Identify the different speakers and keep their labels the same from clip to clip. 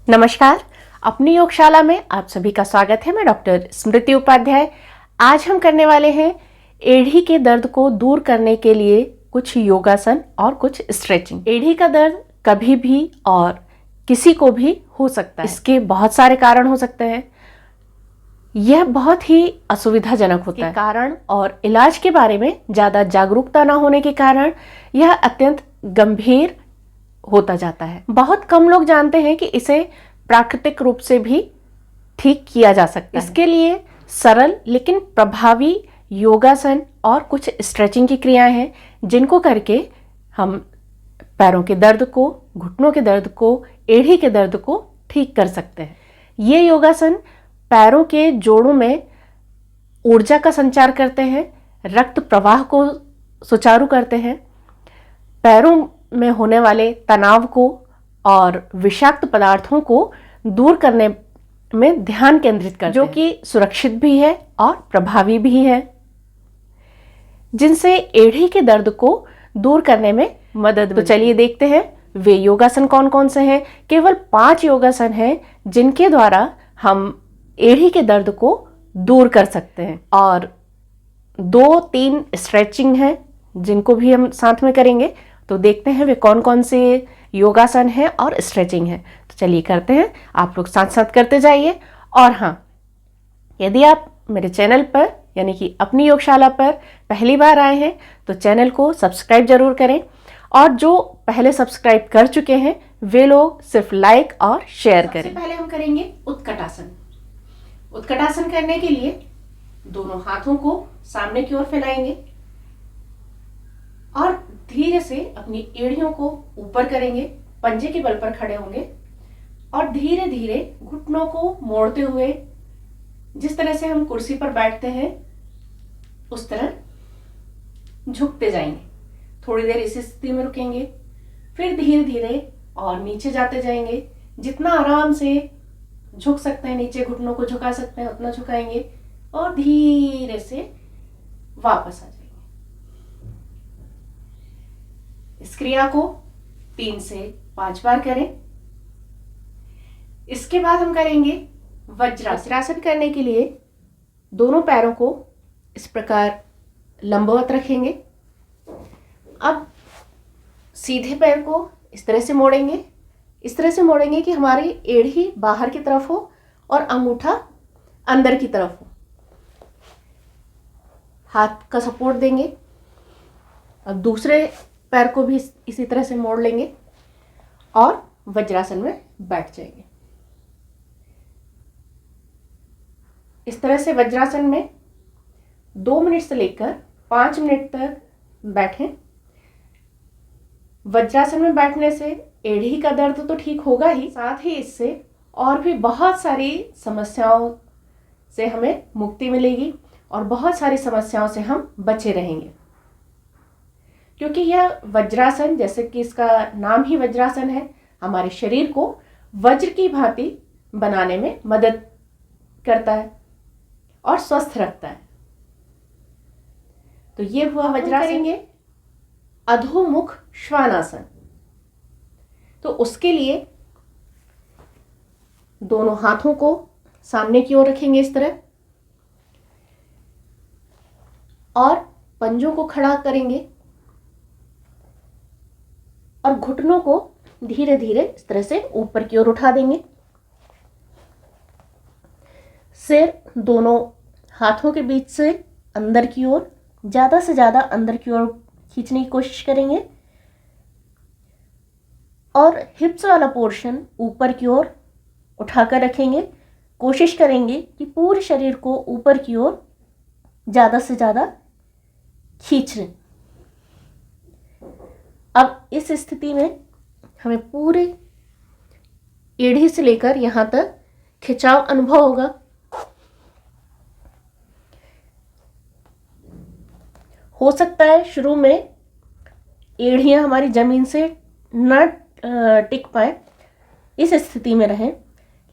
Speaker 1: नमस्कार। अपनी योगशाला में आप सभी का स्वागत है। मैं डॉक्टर स्मृति उपाध्याय। आज हम करने वाले हैं एड़ी के दर्द को दूर करने के लिए कुछ योगासन और कुछ स्ट्रेचिंग। एड़ी का दर्द कभी भी और किसी को भी हो सकता है। इसके बहुत सारे कारण हो सकते हैं। यह बहुत ही असुविधाजनक होता है। कारण और इलाज के बारे में ज़्यादा जागरूकता न होने के कारण यह अत्यंत गंभीर होता जाता है। बहुत कम लोग जानते हैं कि इसे प्राकृतिक रूप से भी ठीक किया जा सकता है। इसके लिए सरल लेकिन प्रभावी योगासन और कुछ स्ट्रेचिंग की क्रियाएं हैं, जिनको करके हम पैरों के दर्द को, घुटनों के दर्द को, एड़ी के दर्द को ठीक कर सकते हैं। ये योगासन पैरों के जोड़ों में ऊर्जा का संचार करते हैं, रक्त प्रवाह को सुचारू करते हैं, पैरों में होने वाले तनाव को और विषाक्त पदार्थों को दूर करने में ध्यान केंद्रित करते हैं, जो कि सुरक्षित भी है और प्रभावी भी है, जिनसे एड़ी के दर्द को दूर करने में मदद। तो चलिए देखते हैं वे योगासन कौन कौन से हैं। केवल 5 योगासन हैं जिनके द्वारा हम एड़ी के दर्द को दूर कर सकते हैं, और 2-3 स्ट्रेचिंग हैं जिनको भी हम साथ में करेंगे। तो देखते हैं वे कौन कौन से योगासन हैं और स्ट्रेचिंग हैं। तो चलिए करते हैं, आप लोग साथ साथ करते जाइए। और हाँ, यदि आप मेरे चैनल पर यानी कि अपनी योगशाला पर पहली बार आए हैं तो चैनल को सब्सक्राइब जरूर करें, और जो पहले सब्सक्राइब कर चुके हैं वे लोग सिर्फ लाइक और शेयर करें। सबसे पहले हम करेंगे उत्कटासन। उत्कटासन करने के लिए दोनों हाथों को सामने की ओर फैलाएंगे और धीरे से अपनी एड़ियों को ऊपर करेंगे, पंजे के बल पर खड़े होंगे और धीरे धीरे घुटनों को मोड़ते हुए, जिस तरह से हम कुर्सी पर बैठते हैं उस तरह झुकते जाएंगे। थोड़ी देर इस स्थिति में रुकेंगे, फिर धीरे धीरे और नीचे जाते जाएंगे। जितना आराम से झुक सकते हैं, नीचे घुटनों को झुका सकते हैं, उतना झुकाएंगे और धीरे से वापस आ जाएंगे। इस क्रिया को 3 से 5 बार करें। इसके बाद हम करेंगे वज्रासन। करने के लिए दोनों पैरों को इस प्रकार लंबवत रखेंगे। अब सीधे पैर को इस तरह से मोड़ेंगे, इस तरह से मोड़ेंगे कि हमारी एड़ी बाहर की तरफ हो और अंगूठा अंदर की तरफ हो। हाथ का सपोर्ट देंगे। अब दूसरे पैर को भी इसी तरह से मोड़ लेंगे और वज्रासन में बैठ जाएंगे। इस तरह से वज्रासन में 2 मिनट से लेकर 5 मिनट तक बैठें। वज्रासन में बैठने से एड़ी का दर्द तो ठीक होगा ही, साथ ही इससे और भी बहुत सारी समस्याओं से हमें मुक्ति मिलेगी और बहुत सारी समस्याओं से हम बचे रहेंगे। क्योंकि यह वज्रासन, जैसे कि इसका नाम ही वज्रासन है, हमारे शरीर को वज्र की भांति बनाने में मदद करता है और स्वस्थ रखता है। तो ये हुआ वज्रासन। करेंगे अधोमुख श्वानासन। तो उसके लिए दोनों हाथों को सामने की ओर रखेंगे इस तरह, और पंजों को खड़ा करेंगे और घुटनों को धीरे धीरे इस तरह से ऊपर की ओर उठा देंगे। सिर दोनों हाथों के बीच से अंदर की ओर, ज्यादा से ज्यादा अंदर की ओर खींचने की कोशिश करेंगे, और हिप्स वाला पोर्शन ऊपर की ओर उठाकर रखेंगे। कोशिश करेंगे कि पूरे शरीर को ऊपर की ओर ज्यादा से ज्यादा खींच लें। अब इस स्थिति में हमें पूरे एड़ी से लेकर यहां तक खिंचाव अनुभव होगा। हो सकता है शुरू में एड़ियां हमारी जमीन से न टिक पाए, इस स्थिति में रहें,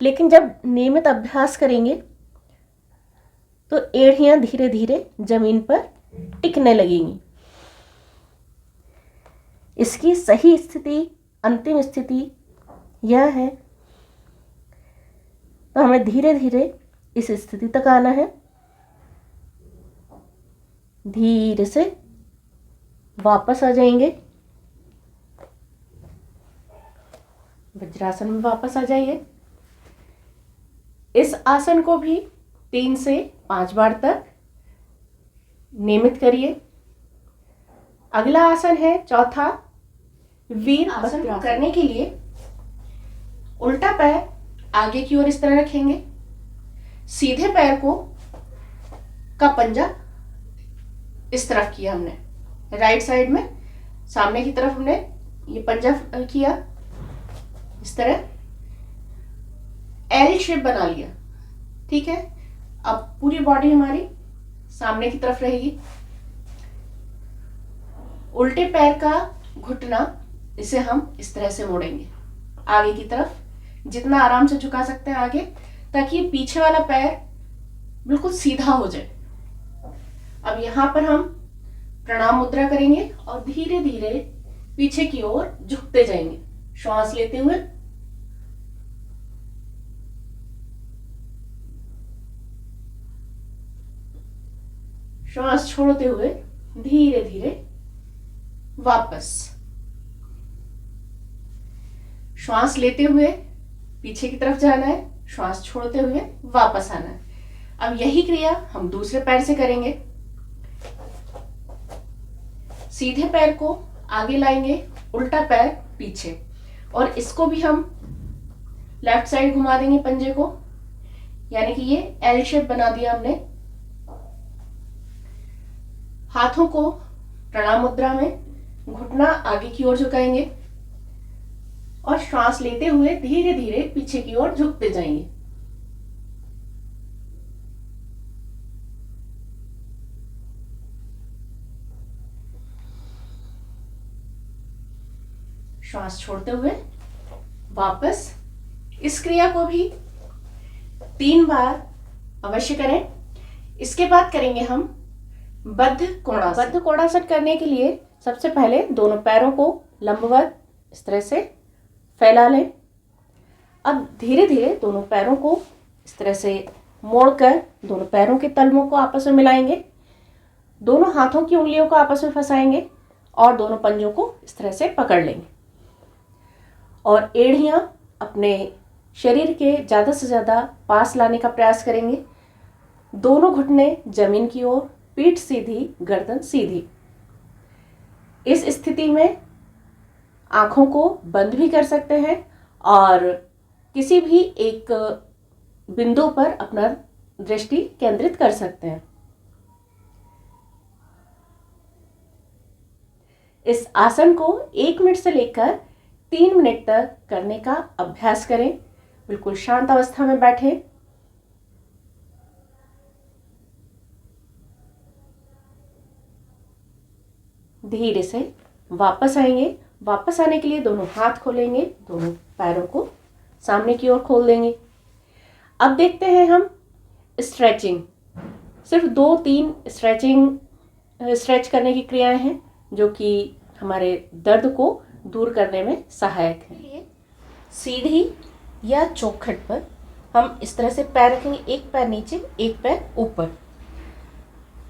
Speaker 1: लेकिन जब नियमित अभ्यास करेंगे तो एड़ियां धीरे धीरे जमीन पर टिकने लगेंगी। इसकी सही स्थिति, अंतिम स्थिति यह है तो हमें धीरे धीरे इस स्थिति तक आना है। धीरे से वापस आ जाएंगे, वज्रासन में वापस आ जाइए। इस आसन को भी 3 से 5 बार तक नियमित करिए। अगला आसन है चौथा, वीर आसन। करने के लिए उल्टा पैर आगे की ओर इस तरह रखेंगे, सीधे पैर को का पंजा इस तरफ किया हमने, राइट साइड में सामने की तरफ हमने ये पंजा किया, इस तरह एल शेप बना लिया। ठीक है, अब पूरी बॉडी हमारी सामने की तरफ रहेगी। उल्टे पैर का घुटना इसे हम इस तरह से मोड़ेंगे आगे की तरफ, जितना आराम से झुका सकते हैं आगे, ताकि पीछे वाला पैर बिल्कुल सीधा हो जाए। अब यहां पर हम प्रणाम मुद्रा करेंगे और धीरे धीरे पीछे की ओर झुकते जाएंगे, श्वास लेते हुए। श्वास छोड़ते हुए धीरे धीरे वापस, श्वास लेते हुए पीछे की तरफ जाना है, श्वास छोड़ते हुए वापस आना है। अब यही क्रिया हम दूसरे पैर से करेंगे। सीधे पैर को आगे लाएंगे, उल्टा पैर पीछे, और इसको भी हम लेफ्ट साइड घुमा देंगे पंजे को, यानी कि ये एल शेप बना दिया हमने। हाथों को प्रणाम मुद्रा में, घुटना आगे की ओर झुकाएंगे और श्वास लेते हुए धीरे धीरे पीछे की ओर झुकते जाएंगे। श्वास छोड़ते हुए वापस। इस क्रिया को भी 3 बार अवश्य करें। इसके बाद करेंगे हम बद्ध कोणासन। बद्ध कोणासन करने के लिए सबसे पहले दोनों पैरों को लंबवत इस तरह से फैला लें। अब धीरे धीरे दोनों पैरों को इस तरह से मोड़कर दोनों पैरों के तलवों को आपस में मिलाएंगे, दोनों हाथों की उंगलियों को आपस में फंसाएंगे और दोनों पंजों को इस तरह से पकड़ लेंगे और एड़ियां अपने शरीर के ज़्यादा से ज़्यादा पास लाने का प्रयास करेंगे। दोनों घुटने जमीन की ओर, पीठ सीधी, गर्दन सीधी। इस स्थिति में आंखों को बंद भी कर सकते हैं और किसी भी एक बिंदु पर अपना दृष्टि केंद्रित कर सकते हैं। इस आसन को 1 मिनट से लेकर 3 मिनट तक करने का अभ्यास करें। बिल्कुल शांत अवस्था में बैठें। धीरे से वापस आएंगे। वापस आने के लिए दोनों हाथ खोलेंगे, दोनों पैरों को सामने की ओर खोल देंगे। अब देखते हैं हम स्ट्रेचिंग। सिर्फ 2-3 स्ट्रेच करने की क्रियाएं हैं जो कि हमारे दर्द को दूर करने में सहायक है। सीढ़ी या चौखट पर हम इस तरह से पैर रखेंगे, एक पैर नीचे, एक पैर ऊपर।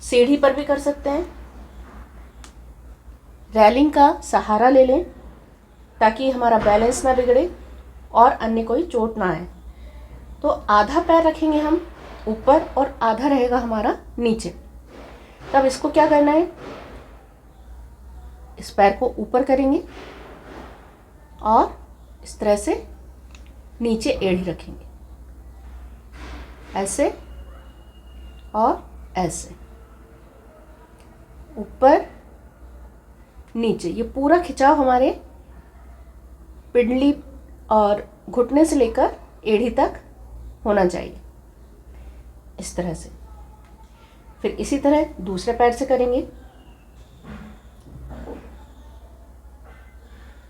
Speaker 1: सीढ़ी पर भी कर सकते हैं। रेलिंग का सहारा ले लें ताकि हमारा बैलेंस ना बिगड़े और अन्य कोई चोट ना आए। तो आधा पैर रखेंगे हम ऊपर और आधा रहेगा हमारा नीचे। तब इसको क्या करना है, इस पैर को ऊपर करेंगे और इस तरह से नीचे एड़ी रखेंगे, ऐसे और ऐसे, ऊपर नीचे। ये पूरा खिंचाव हमारे पिंडली और घुटने से लेकर एड़ी तक होना चाहिए, इस तरह से। फिर इसी तरह दूसरे पैर से करेंगे,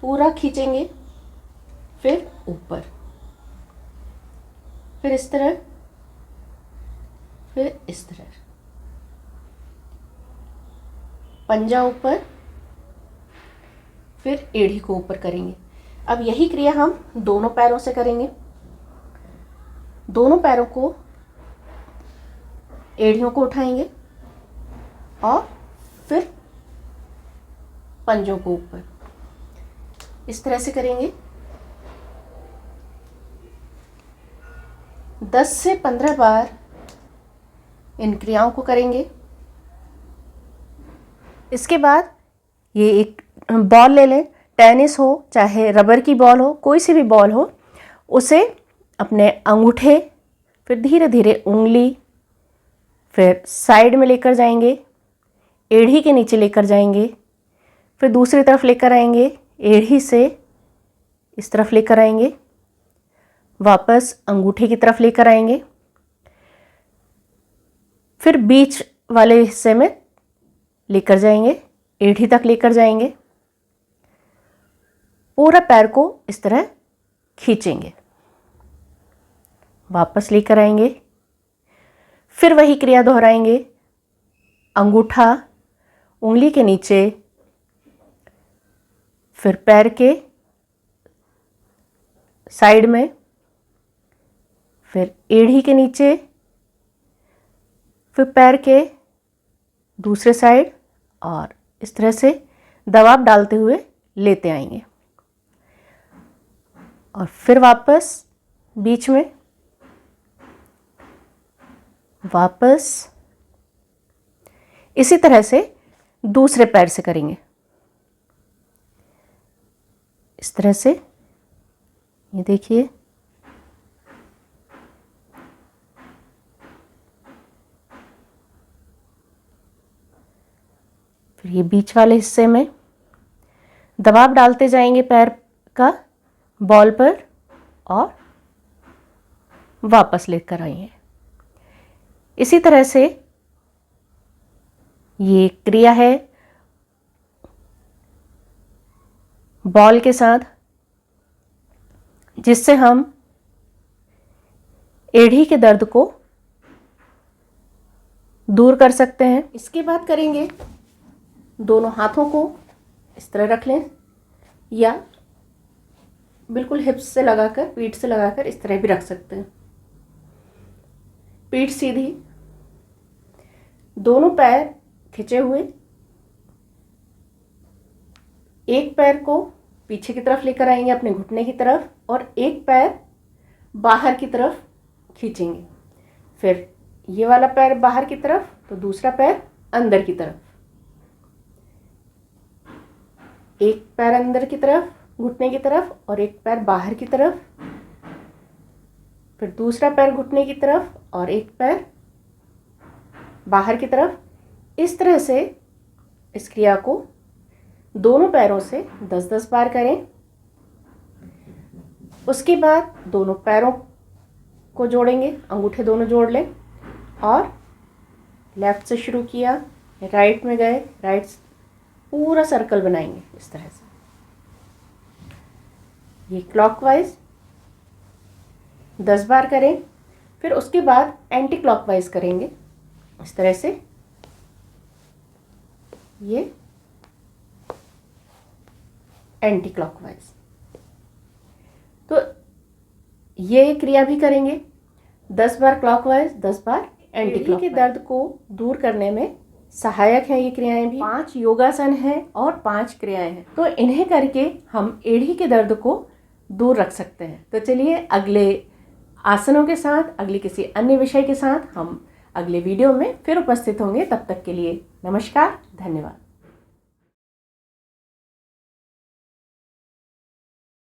Speaker 1: पूरा खींचेंगे, फिर ऊपर, फिर इस तरह, फिर इस तरह, पंजा ऊपर, फिर एड़ी को ऊपर करेंगे। अब यही क्रिया हम दोनों पैरों से करेंगे। दोनों पैरों को, एड़ियों को उठाएंगे और फिर पंजों को ऊपर, इस तरह से करेंगे। 10 से 15 बार इन क्रियाओं को करेंगे। इसके बाद ये एक बॉल ले लें, टेनिस हो चाहे रबर की बॉल हो, कोई सी भी बॉल हो, उसे अपने अंगूठे, फिर धीरे धीरे उंगली, फिर साइड में लेकर जाएंगे, एड़ी के नीचे लेकर जाएंगे, फिर दूसरी तरफ लेकर आएंगे, एड़ी से इस तरफ लेकर आएंगे, वापस अंगूठे की तरफ लेकर आएंगे, फिर बीच वाले हिस्से में लेकर जाएंगे, एड़ी तक लेकर जाएंगे, पूरा पैर को इस तरह खींचेंगे, वापस लेकर आएंगे, फिर वही क्रिया दोहराएंगे। अंगूठा उंगली के नीचे, फिर पैर के साइड में, फिर एड़ी के नीचे, फिर पैर के दूसरे साइड, और इस तरह से दबाव डालते हुए लेते आएंगे और फिर वापस बीच में, वापस इसी तरह से दूसरे पैर से करेंगे। इस तरह से ये देखिए, फिर ये बीच वाले हिस्से में दबाव डालते जाएंगे पैर का बॉल पर और वापस लेकर आएंगे। इसी तरह से ये क्रिया है बॉल के साथ, जिससे हम एड़ी के दर्द को दूर कर सकते हैं। इसके बाद करेंगे, दोनों हाथों को इस तरह रख लें या बिल्कुल हिप्स से लगाकर, पीठ से लगाकर इस तरह भी रख सकते हैं। पीठ सीधी, दोनों पैर खिंचे हुए, एक पैर को पीछे की तरफ लेकर आएंगे अपने घुटने की तरफ और एक पैर बाहर की तरफ खींचेंगे। फिर ये वाला पैर बाहर की तरफ तो दूसरा पैर अंदर की तरफ, एक पैर अंदर की तरफ घुटने की तरफ और एक पैर बाहर की तरफ, फिर दूसरा पैर घुटने की तरफ और एक पैर बाहर की तरफ। इस तरह से इस क्रिया को दोनों पैरों से 10-10 बार करें। उसके बाद दोनों पैरों को जोड़ेंगे, अंगूठे दोनों जोड़ लें और लेफ्ट से शुरू किया, राइट में गए, राइट पूरा सर्कल बनाएंगे इस तरह से। ये क्लॉकवाइज 10 बार करें। फिर उसके बाद एंटी क्लॉकवाइज करेंगे इस तरह से। ये एंटी क्लॉकवाइज, तो ये क्रिया भी करेंगे 10 बार क्लॉकवाइज, 10 बार एंटी क्लॉकवाइज। के दर्द को दूर करने में सहायक है ये क्रियाएं भी। 5 योगासन हैं और 5 क्रियाएं हैं, तो इन्हें करके हम एड़ी के दर्द को दूर रख सकते हैं। तो चलिए अगले आसनों के साथ, अगले किसी अन्य विषय के साथ हम अगले वीडियो में फिर उपस्थित होंगे। तब तक के लिए नमस्कार, धन्यवाद।